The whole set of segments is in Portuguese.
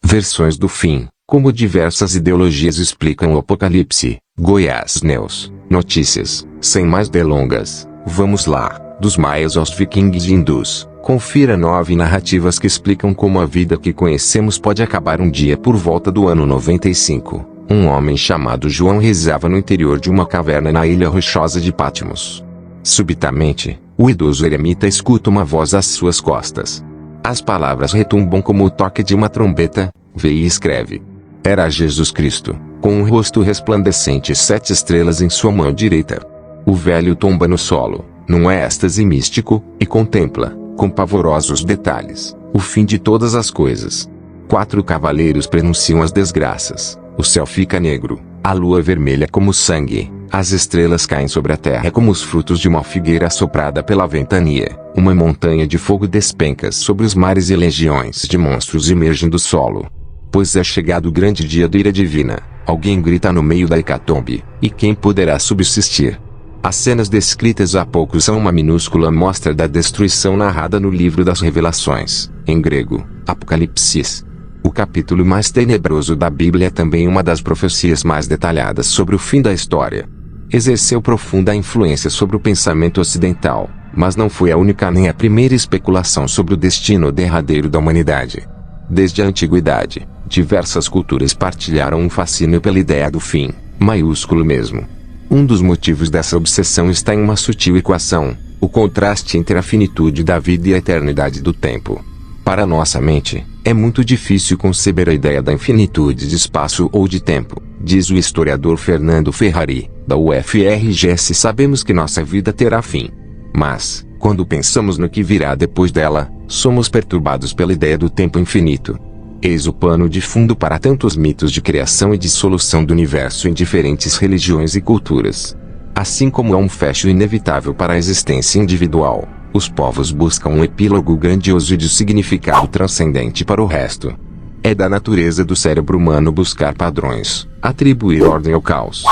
Versões do fim, como diversas ideologias explicam o Apocalipse. Goiás News. Notícias. Sem mais delongas, vamos lá. Dos maias aos vikings e hindus, confira 9 narrativas que explicam como a vida que conhecemos pode acabar um dia por volta do ano 95. Um homem chamado João rezava no interior de uma caverna na ilha rochosa de Patmos. Subitamente, o idoso eremita escuta uma voz às suas costas. As palavras retumbam como o toque de uma trombeta. Vê e escreve. Era Jesus Cristo, com um rosto resplandecente e 7 estrelas em sua mão direita. O velho tomba no solo, num êxtase místico, e contempla, com pavorosos detalhes, o fim de todas as coisas. 4 cavaleiros prenunciam as desgraças. O céu fica negro, a lua vermelha como sangue, as estrelas caem sobre a terra como os frutos de uma figueira assoprada pela ventania. Uma montanha de fogo despenca sobre os mares e legiões de monstros emergem do solo. Pois é chegado o grande dia da ira divina, alguém grita no meio da hecatombe, e quem poderá subsistir? As cenas descritas há pouco são uma minúscula amostra da destruição narrada no livro das Revelações, em grego, Apocalipsis. O capítulo mais tenebroso da Bíblia é também uma das profecias mais detalhadas sobre o fim da história. Exerceu profunda influência sobre o pensamento ocidental, mas não foi a única nem a primeira especulação sobre o destino derradeiro da humanidade. Desde a antiguidade, diversas culturas partilharam um fascínio pela ideia do fim, maiúsculo mesmo. Um dos motivos dessa obsessão está em uma sutil equação, o contraste entre a finitude da vida e a eternidade do tempo. Para nossa mente, é muito difícil conceber a ideia da infinitude de espaço ou de tempo, diz o historiador Fernando Ferrari, da UFRGS. Sabemos que nossa vida terá fim. Mas, quando pensamos no que virá depois dela, somos perturbados pela ideia do tempo infinito. Eis o pano de fundo para tantos mitos de criação e dissolução do universo em diferentes religiões e culturas. Assim como há um fecho inevitável para a existência individual, os povos buscam um epílogo grandioso e de significado transcendente para o resto. É da natureza do cérebro humano buscar padrões, atribuir ordem ao caos.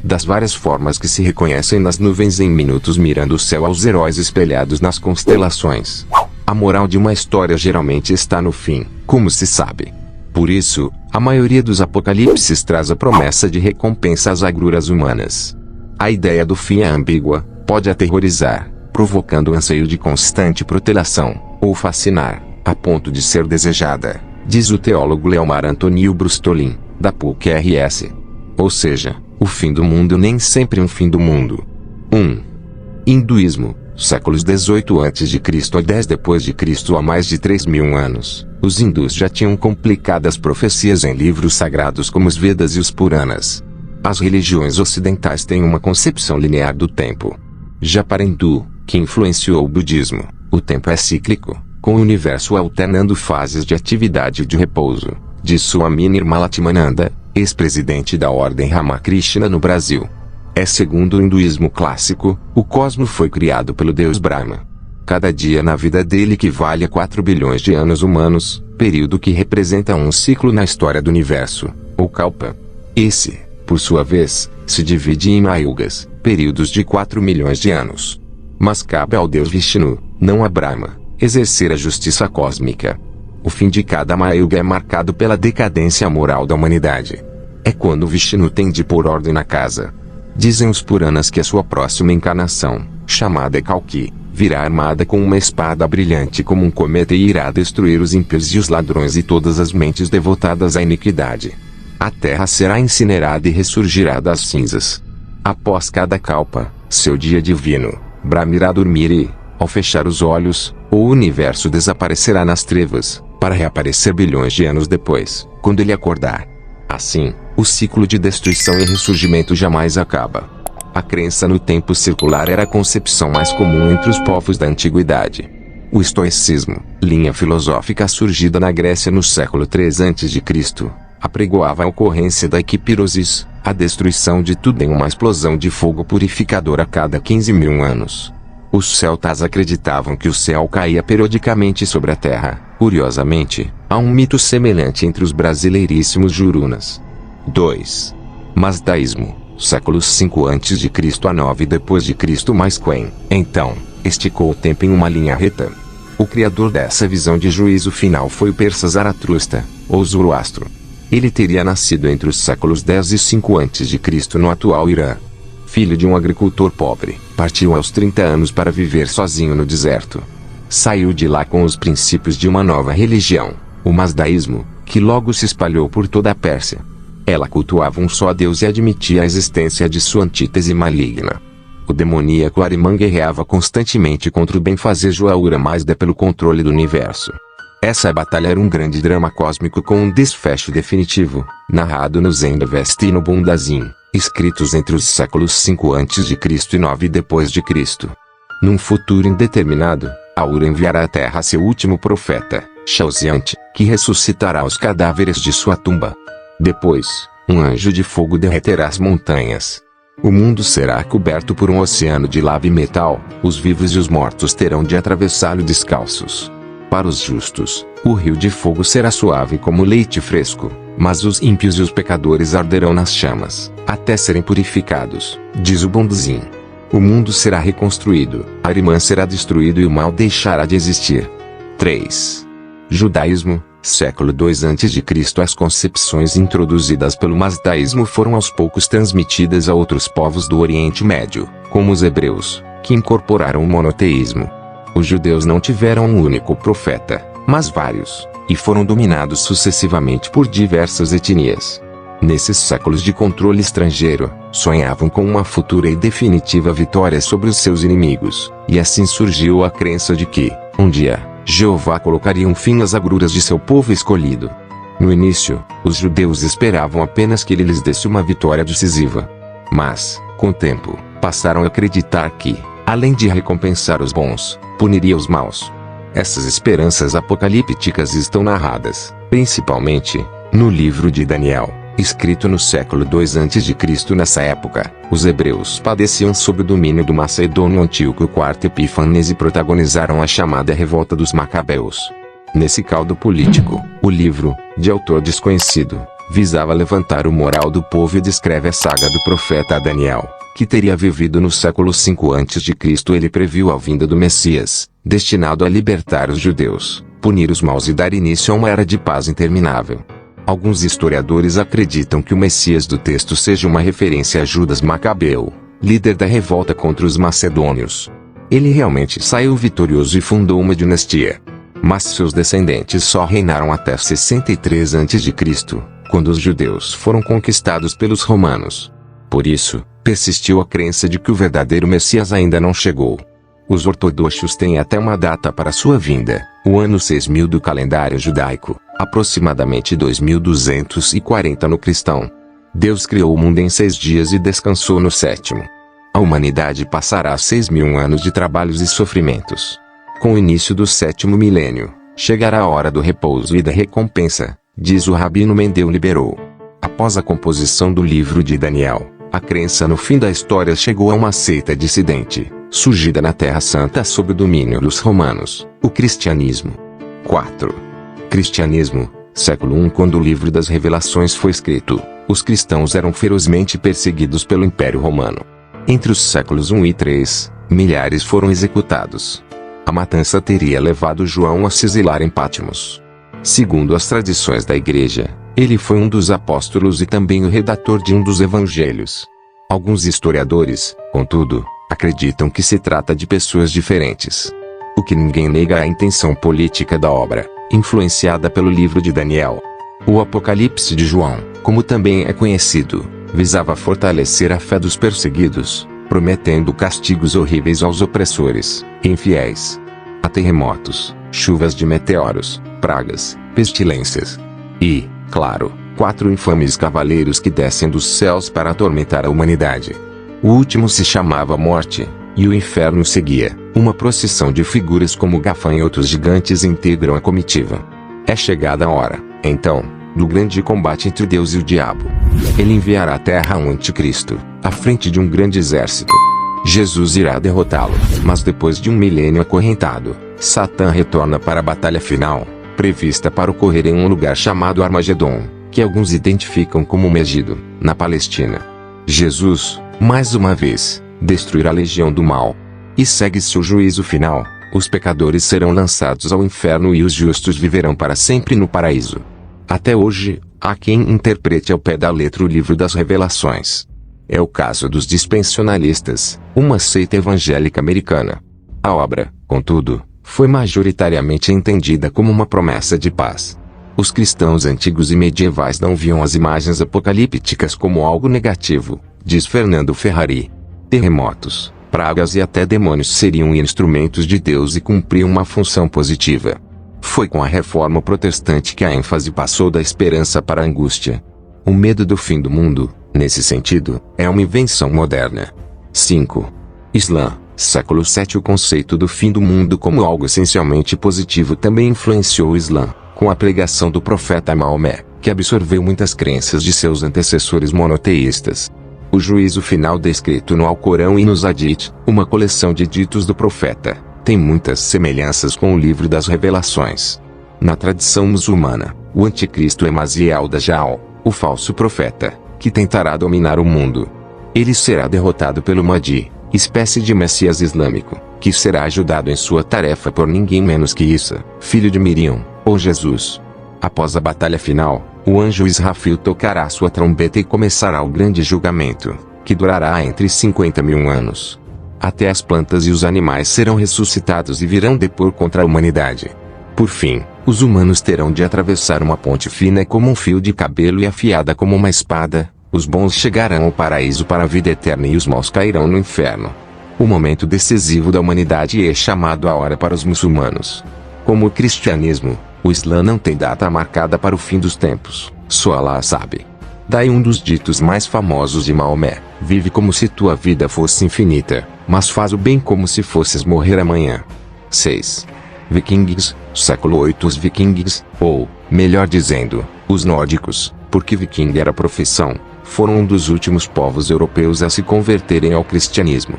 Das várias formas que se reconhecem nas nuvens em minutos mirando o céu aos heróis espelhados nas constelações. A moral de uma história geralmente está no fim, como se sabe. Por isso, a maioria dos apocalipses traz a promessa de recompensa às agruras humanas. A ideia do fim é ambígua, pode aterrorizar, provocando o anseio de constante protelação, ou fascinar, a ponto de ser desejada, diz o teólogo Leomar Antônio Brustolin, da PUC-RS. Ou seja, o fim do mundo nem sempre um fim do mundo. 1. Hinduísmo, séculos 18 a.C. a 10 d.C. há mais de 3.000 anos, os hindus já tinham complicadas profecias em livros sagrados como os Vedas e os Puranas. As religiões ocidentais têm uma concepção linear do tempo. Já para hindu, que influenciou o budismo, o tempo é cíclico, com o universo alternando fases de atividade e de repouso, diz Swami Nirmalatmananda, ex-presidente da Ordem Ramakrishna no Brasil. Segundo o hinduísmo clássico, o cosmo foi criado pelo deus Brahma. Cada dia na vida dele equivale a 4 bilhões de anos humanos, período que representa um ciclo na história do universo, ou Kalpa. Esse, por sua vez, se divide em Mayugas, períodos de 4 milhões de anos. Mas cabe ao deus Vishnu, não a Brahma, exercer a justiça cósmica. O fim de cada Mayuga é marcado pela decadência moral da humanidade. É quando Vishnu tem de pôr ordem na casa. Dizem os Puranas que a sua próxima encarnação, chamada Kalki, virá armada com uma espada brilhante como um cometa e irá destruir os ímpios e os ladrões e todas as mentes devotadas à iniquidade. A terra será incinerada e ressurgirá das cinzas. Após cada kalpa, seu dia divino, Brahma irá dormir e, ao fechar os olhos, o universo desaparecerá nas trevas, para reaparecer bilhões de anos depois, quando ele acordar. Assim, o ciclo de destruição e ressurgimento jamais acaba. A crença no tempo circular era a concepção mais comum entre os povos da antiguidade. O estoicismo, linha filosófica surgida na Grécia no século III a.C., apregoava a ocorrência da equipirosis, a destruição de tudo em uma explosão de fogo purificador a cada 15.000 anos. Os celtas acreditavam que o céu caía periodicamente sobre a terra. Curiosamente, há um mito semelhante entre os brasileiríssimos jurunas. 2. Mazdaísmo, séculos 5 a.C. a 9 d.C. mais Quen, então, esticou o tempo em uma linha reta. O criador dessa visão de juízo final foi o persa Zaratustra, ou Zoroastro. Ele teria nascido entre os séculos 10 e 5 a.C. no atual Irã. Filho de um agricultor pobre, partiu aos 30 anos para viver sozinho no deserto. Saiu de lá com os princípios de uma nova religião, o Mazdaísmo, que logo se espalhou por toda a Pérsia. Ela cultuava um só Deus e admitia a existência de sua antítese maligna. O demoníaco Ahriman guerreava constantemente contra o benfazejo Ahura Mazda pelo controle do universo. Essa batalha era um grande drama cósmico com um desfecho definitivo, narrado no Zend-Avesta e no Bundazin, escritos entre os séculos 5 a.C. e 9 d.C. Num futuro indeterminado, Ahura enviará à Terra seu último profeta, Shauziante, que ressuscitará os cadáveres de sua tumba. Depois, um anjo de fogo derreterá as montanhas. O mundo será coberto por um oceano de lava e metal, os vivos e os mortos terão de atravessá-lo descalços. Para os justos, o rio de fogo será suave como leite fresco, mas os ímpios e os pecadores arderão nas chamas, até serem purificados, diz o Bundazin. O mundo será reconstruído, Ahriman será destruído e o mal deixará de existir. 3. Judaísmo, século II a.C. As concepções introduzidas pelo Mazdaísmo foram aos poucos transmitidas a outros povos do Oriente Médio, como os hebreus, que incorporaram o monoteísmo. Os judeus não tiveram um único profeta, mas vários, e foram dominados sucessivamente por diversas etnias. Nesses séculos de controle estrangeiro, sonhavam com uma futura e definitiva vitória sobre os seus inimigos, e assim surgiu a crença de que, um dia, Jeová colocaria um fim às agruras de seu povo escolhido. No início, os judeus esperavam apenas que ele lhes desse uma vitória decisiva. Mas, com o tempo, passaram a acreditar que, além de recompensar os bons, puniria os maus. Essas esperanças apocalípticas estão narradas, principalmente, no livro de Daniel, escrito no século II a.C. Nessa época, os hebreus padeciam sob o domínio do macedônio Antíoco IV Epífanes e protagonizaram a chamada Revolta dos Macabeus. Nesse caldo político, o livro, de autor desconhecido, visava levantar o moral do povo e descreve a saga do profeta Daniel, que teria vivido no século V a.C. Ele previu a vinda do Messias, destinado a libertar os judeus, punir os maus e dar início a uma era de paz interminável. Alguns historiadores acreditam que o Messias do texto seja uma referência a Judas Macabeu, líder da revolta contra os macedônios. Ele realmente saiu vitorioso e fundou uma dinastia. Mas seus descendentes só reinaram até 63 a.C., quando os judeus foram conquistados pelos romanos. Por isso, persistiu a crença de que o verdadeiro Messias ainda não chegou. Os ortodoxos têm até uma data para sua vinda, o ano 6000 do calendário judaico, aproximadamente 2240 no cristão. Deus criou o mundo em 6 dias e descansou no 7º. A humanidade passará 6.000 anos de trabalhos e sofrimentos. Com o início do 7º milênio, chegará a hora do repouso e da recompensa, diz o Rabino Mendel Liberou. Após a composição do livro de Daniel, a crença no fim da história chegou a uma seita dissidente, surgida na Terra Santa sob o domínio dos romanos, o cristianismo. 4. Cristianismo, século I. Quando o livro das Revelações foi escrito, os cristãos eram ferozmente perseguidos pelo Império Romano. Entre os séculos I e III, milhares foram executados. A matança teria levado João a se exilar em Patmos. Segundo as tradições da Igreja, ele foi um dos apóstolos e também o redator de um dos evangelhos. Alguns historiadores, contudo, acreditam que se trata de pessoas diferentes. O que ninguém nega é a intenção política da obra, influenciada pelo livro de Daniel. O Apocalipse de João, como também é conhecido, visava fortalecer a fé dos perseguidos, prometendo castigos horríveis aos opressores, infiéis. Há terremotos, chuvas de meteoros, pragas, pestilências. E, claro, 4 infames cavaleiros que descem dos céus para atormentar a humanidade. O último se chamava Morte, e o inferno seguia. Uma procissão de figuras como gafanhotos gigantes integram a comitiva. É chegada a hora, então, do grande combate entre Deus e o diabo. Ele enviará à terra um anticristo, à frente de um grande exército. Jesus irá derrotá-lo, mas depois de um milênio acorrentado, Satã retorna para a batalha final, prevista para ocorrer em um lugar chamado Armagedon, que alguns identificam como Megido, na Palestina. Jesus, mais uma vez, destruirá a legião do mal. E segue-se o juízo final, Os pecadores serão lançados ao inferno e os justos viverão para sempre no paraíso. Até hoje, há quem interprete ao pé da letra o livro das Revelações. É o caso dos dispensacionalistas, uma seita evangélica americana. A obra, contudo, foi majoritariamente entendida como uma promessa de paz. Os cristãos antigos e medievais não viam as imagens apocalípticas como algo negativo, diz Fernando Ferrari. Terremotos, pragas e até demônios seriam instrumentos de Deus e cumpriam uma função positiva. Foi com a Reforma Protestante que a ênfase passou da esperança para a angústia. O medo do fim do mundo, nesse sentido, é uma invenção moderna. 5. Islã, século VII. O conceito do fim do mundo como algo essencialmente positivo também influenciou o Islã, com a pregação do profeta Maomé, que absorveu muitas crenças de seus antecessores monoteístas. O juízo final descrito no Alcorão e nos Hadith, uma coleção de ditos do profeta, tem muitas semelhanças com o livro das Revelações. Na tradição muçulmana, o anticristo é Masih al-Dajjal, o falso profeta, que tentará dominar o mundo. Ele será derrotado pelo Mahdi, espécie de Messias islâmico, que será ajudado em sua tarefa por ninguém menos que Isa, filho de Miriam, ou Jesus. Após a batalha final, o anjo Israfil tocará sua trombeta e começará o grande julgamento, que durará entre 50.000 anos. Até as plantas e os animais serão ressuscitados e virão depor contra a humanidade. Por fim, os humanos terão de atravessar uma ponte fina como um fio de cabelo e afiada como uma espada. Os bons chegarão ao paraíso para a vida eterna e os maus cairão no inferno. O momento decisivo da humanidade é chamado a hora para os muçulmanos. Como o cristianismo, o Islã não tem data marcada para o fim dos tempos, só Alá sabe. Daí um dos ditos mais famosos de Maomé: vive como se tua vida fosse infinita, mas faz o bem como se fosses morrer amanhã. 6. Vikings, século VIII. Os vikings, ou, melhor dizendo, os nórdicos, porque viking era a profissão, foram um dos últimos povos europeus a se converterem ao cristianismo.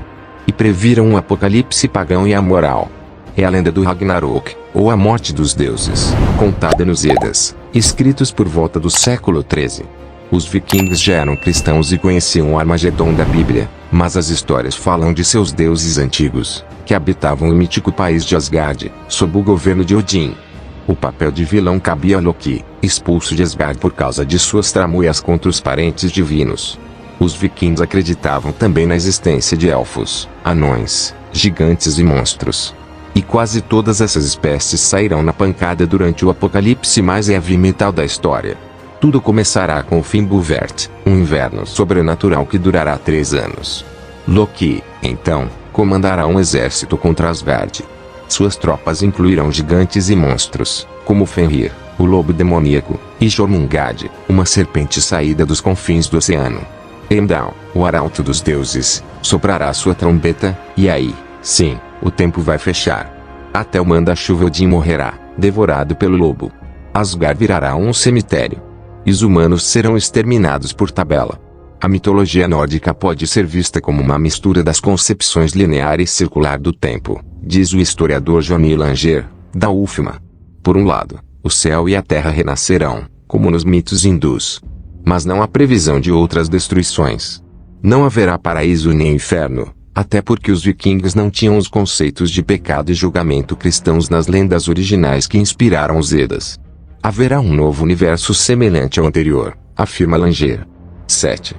E previram um apocalipse pagão e amoral. É a lenda do Ragnarok, ou a morte dos deuses, contada nos Edas, escritos por volta do século XIII. Os vikings já eram cristãos e conheciam o Armagedon da Bíblia, mas as histórias falam de seus deuses antigos, que habitavam o mítico país de Asgard, sob o governo de Odin. O papel de vilão cabia a Loki, expulso de Asgard por causa de suas tramóias contra os parentes divinos. Os vikings acreditavam também na existência de elfos, anões, gigantes e monstros. E quase todas essas espécies sairão na pancada durante o apocalipse mais heavy metal da história. Tudo começará com o Fimbulvert, um inverno sobrenatural que durará 3 anos. Loki, então, comandará um exército contra Asgard. Suas tropas incluirão gigantes e monstros, como Fenrir, o lobo demoníaco, e Jormungand, uma serpente saída dos confins do oceano. Heimdall, o arauto dos deuses, soprará sua trombeta, e aí, sim, o tempo vai fechar. Até o manda-chuva Odin morrerá, devorado pelo lobo. Asgard virará um cemitério. E os humanos serão exterminados por tabela. A mitologia nórdica pode ser vista como uma mistura das concepções linear e circular do tempo, diz o historiador Johnny Langer, da UFMA. Por um lado, o céu e a terra renascerão, como nos mitos hindus. Mas não há previsão de outras destruições. Não haverá paraíso nem inferno, até porque os vikings não tinham os conceitos de pecado e julgamento cristãos nas lendas originais que inspiraram os Edas. Haverá um novo universo semelhante ao anterior, afirma Langer. 7.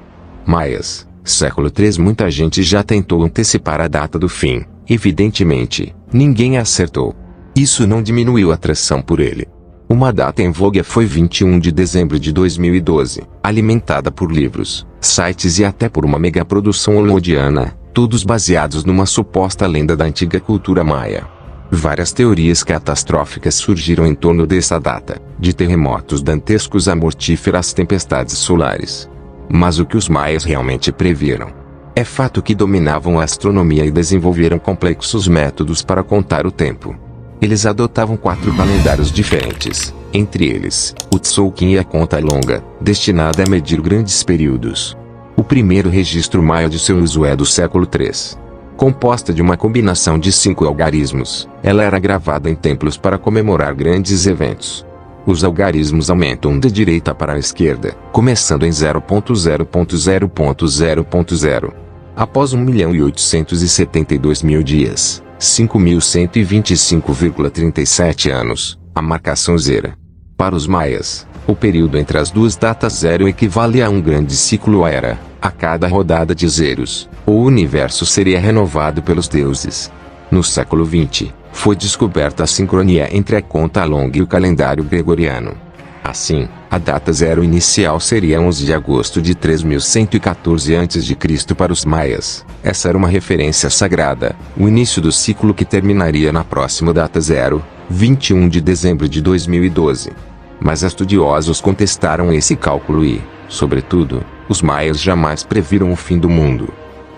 Maias, século III. Muita gente já tentou antecipar a data do fim, evidentemente, ninguém acertou. Isso não diminuiu a atração por ele. Uma data em voga foi 21 de dezembro de 2012, alimentada por livros, sites e até por uma megaprodução hollywoodiana, todos baseados numa suposta lenda da antiga cultura maia. Várias teorias catastróficas surgiram em torno dessa data, de terremotos dantescos a mortíferas tempestades solares. Mas o que os maias realmente previram? É fato que dominavam a astronomia e desenvolveram complexos métodos para contar o tempo. Eles adotavam 4 calendários diferentes, entre eles, o Tzolk'in e a conta longa, destinada a medir grandes períodos. O primeiro registro maia de seu uso é do século III. Composta de uma combinação de 5 algarismos, ela era gravada em templos para comemorar grandes eventos. Os algarismos aumentam de direita para a esquerda, começando em 0.0.0.0.0. Após 1.872.000 dias, 5.125,37 anos, a marcação zero. Para os maias, o período entre as duas datas zero equivale a um grande ciclo era. A cada rodada de zeros, o universo seria renovado pelos deuses. No século XX, foi descoberta a sincronia entre a conta longa e o calendário gregoriano. Assim, a data zero inicial seria 11 de agosto de 3114 a.C. para os maias. Essa era uma referência sagrada, o início do ciclo que terminaria na próxima data zero, 21 de dezembro de 2012. Mas estudiosos contestaram esse cálculo e, sobretudo, os maias jamais previram o fim do mundo.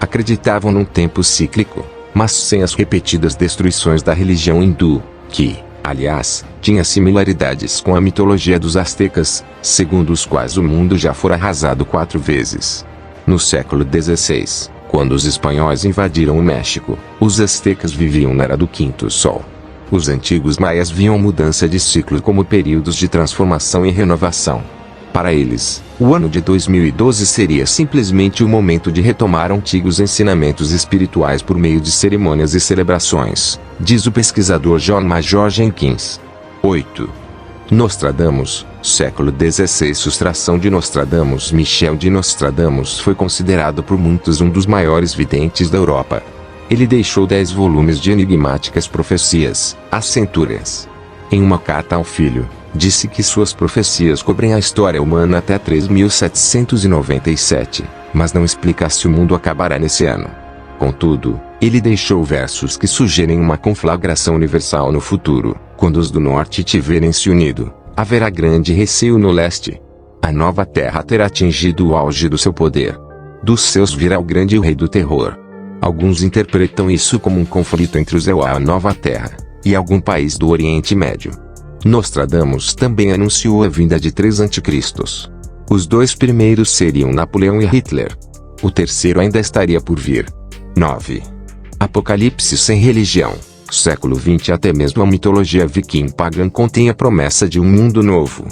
Acreditavam num tempo cíclico, mas sem as repetidas destruições da religião hindu, que, aliás, tinha similaridades com a mitologia dos astecas, segundo os quais o mundo já fora arrasado 4 vezes. No século XVI, quando os espanhóis invadiram o México, os astecas viviam na era do quinto sol. Os antigos maias viam mudança de ciclo como períodos de transformação e renovação. Para eles, o ano de 2012 seria simplesmente o momento de retomar antigos ensinamentos espirituais por meio de cerimônias e celebrações, diz o pesquisador John Major Jenkins. 8. Nostradamus, século XVI. Sustração de Nostradamus. Michel de Nostradamus foi considerado por muitos um dos maiores videntes da Europa. Ele deixou 10 volumes de enigmáticas profecias, as Centúrias. Em uma carta ao filho, disse que suas profecias cobrem a história humana até 3797, mas não explica se o mundo acabará nesse ano. Contudo, ele deixou versos que sugerem uma conflagração universal no futuro. Quando os do norte tiverem se unido, haverá grande receio no leste. A nova terra terá atingido o auge do seu poder. Dos seus virá o grande rei do terror. Alguns interpretam isso como um conflito entre os e a nova terra, e algum país do Oriente Médio. Nostradamus também anunciou a vinda de 3 anticristos. Os 2 primeiros seriam Napoleão e Hitler. O terceiro ainda estaria por vir. 9. Apocalipse sem religião. Século XX. Até mesmo a mitologia viking pagã contém a promessa de um mundo novo.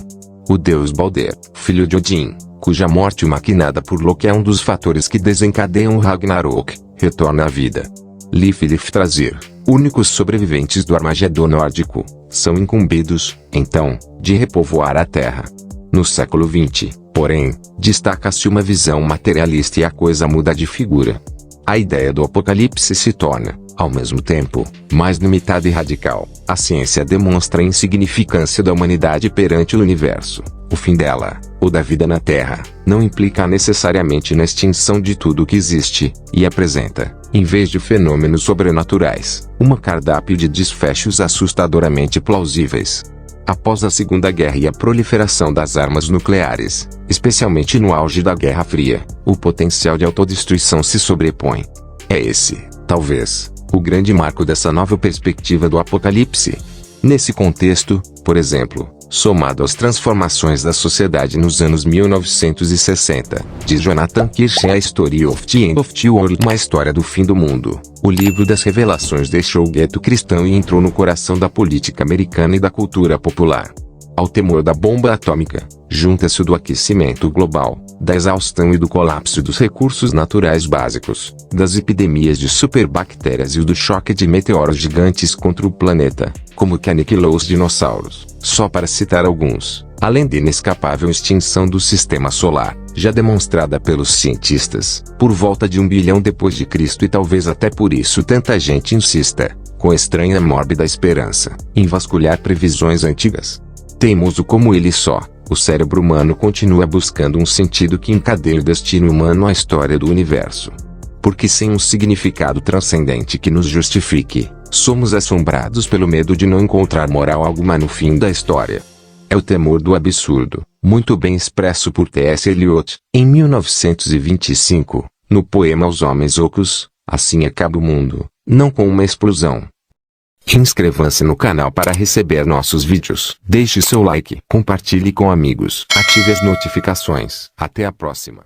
O deus Balder, filho de Odin, cuja morte maquinada por Loki é um dos fatores que desencadeiam o Ragnarok, retorna à vida. Lif e Liftrazir, únicos sobreviventes do Armagedon nórdico, são incumbidos, então, de repovoar a Terra. No século XX, porém, destaca-se uma visão materialista e a coisa muda de figura. A ideia do apocalipse se torna, ao mesmo tempo, mais limitada e radical. A ciência demonstra a insignificância da humanidade perante o universo. O fim dela, ou da vida na Terra, não implica necessariamente na extinção de tudo o que existe, e apresenta, em vez de fenômenos sobrenaturais, uma cardápio de desfechos assustadoramente plausíveis. Após a Segunda Guerra e a proliferação das armas nucleares, especialmente no auge da Guerra Fria, o potencial de autodestruição se sobrepõe. É esse, talvez, o grande marco dessa nova perspectiva do apocalipse. Nesse contexto, por exemplo, somado às transformações da sociedade nos anos 1960, diz Jonathan Kirsch em A Story of the End of the World, uma história do fim do mundo. O livro das revelações deixou o gueto cristão e entrou no coração da política americana e da cultura popular. Ao temor da bomba atômica, junta-se o do aquecimento global, da exaustão e do colapso dos recursos naturais básicos, das epidemias de superbactérias e do choque de meteoros gigantes contra o planeta, como que aniquilou os dinossauros, só para citar alguns, além da inescapável extinção do sistema solar, já demonstrada pelos cientistas, por volta de 1 bilhão depois de Cristo, e talvez até por isso tanta gente insista, com estranha mórbida esperança, em vasculhar previsões antigas. Teimoso como ele só, o cérebro humano continua buscando um sentido que encadeie o destino humano à história do universo. Porque sem um significado transcendente que nos justifique, somos assombrados pelo medo de não encontrar moral alguma no fim da história. É o temor do absurdo, muito bem expresso por T.S. Eliot, em 1925, no poema Os Homens Ocos, Assim Acaba o Mundo, não com uma explosão. Inscreva-se no canal para receber nossos vídeos. Deixe seu like, compartilhe com amigos, ative as notificações. Até a próxima.